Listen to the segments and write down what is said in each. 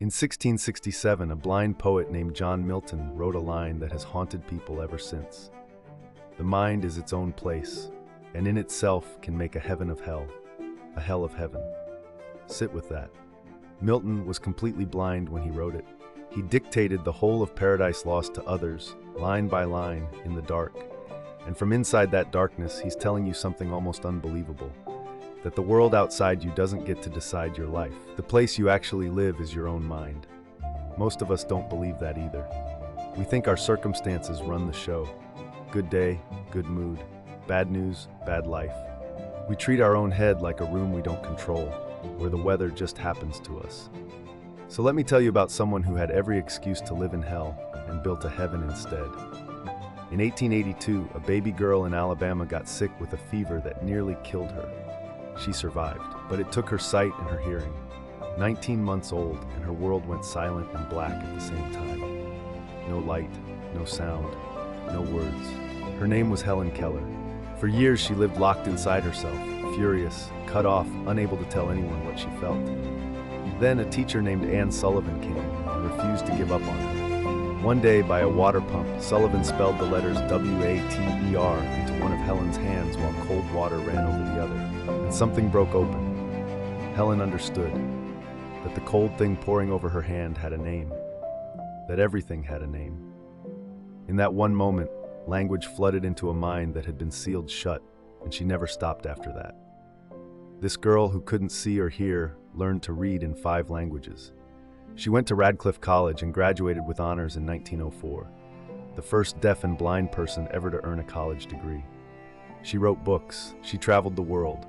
In 1667, a blind poet named John Milton wrote a line that has haunted people ever since. The mind is its own place, and in itself can make a heaven of hell, a hell of heaven. Sit with that. Milton was completely blind when he wrote it. He dictated the whole of Paradise Lost to others, line by line, in the dark. And from inside that darkness, he's telling you something almost unbelievable. That the world outside you doesn't get to decide your life. The place you actually live is your own mind. Most of us don't believe that either. We think our circumstances run the show. Good day, good mood. Bad news, bad life. We treat our own head like a room we don't control, where the weather just happens to us. So let me tell you about someone who had every excuse to live in hell and built a heaven instead. In 1882, a baby girl in Alabama got sick with a fever that nearly killed her. She survived, but it took her sight and her hearing. 19 months old, and her world went silent and black at the same time. No light, no sound, no words. Her name was Helen Keller. For years she lived locked inside herself, furious, cut off, unable to tell anyone what she felt. Then a teacher named Anne Sullivan came and refused to give up on her. One day, by a water pump, Sullivan spelled the letters W-A-T-E-R into one of Helen's hands while cold water ran over the other, and something broke open. Helen understood that the cold thing pouring over her hand had a name, that everything had a name. In that one moment, language flooded into a mind that had been sealed shut, and she never stopped after that. This girl who couldn't see or hear learned to read in 5 languages. She went to Radcliffe College and graduated with honors in 1904, the first deaf and blind person ever to earn a college degree. She wrote books, she traveled the world.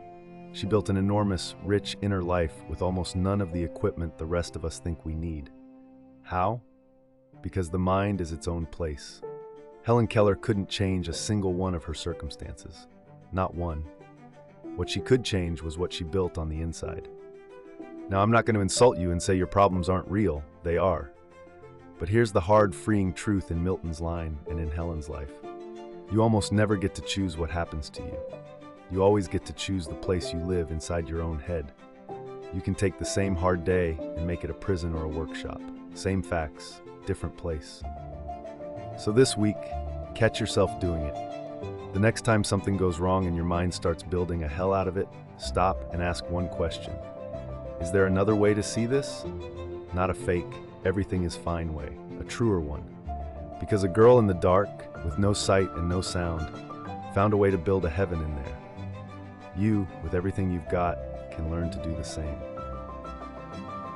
She built an enormous, rich inner life with almost none of the equipment the rest of us think we need. How? Because the mind is its own place. Helen Keller couldn't change a single one of her circumstances. Not one. What she could change was what she built on the inside. Now, I'm not going to insult you and say your problems aren't real. They are. But here's the hard, freeing truth in Milton's line and in Helen's life. You almost never get to choose what happens to you. You always get to choose the place you live inside your own head. You can take the same hard day and make it a prison or a workshop. Same facts, different place. So this week, catch yourself doing it. The next time something goes wrong and your mind starts building a hell out of it, stop and ask one question. Is there another way to see this? Not a fake, everything is fine way, a truer one. Because a girl in the dark, with no sight and no sound, found a way to build a heaven in there. You, with everything you've got, can learn to do the same.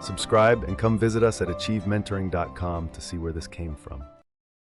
Subscribe and come visit us at achievementoring.com to see where this came from.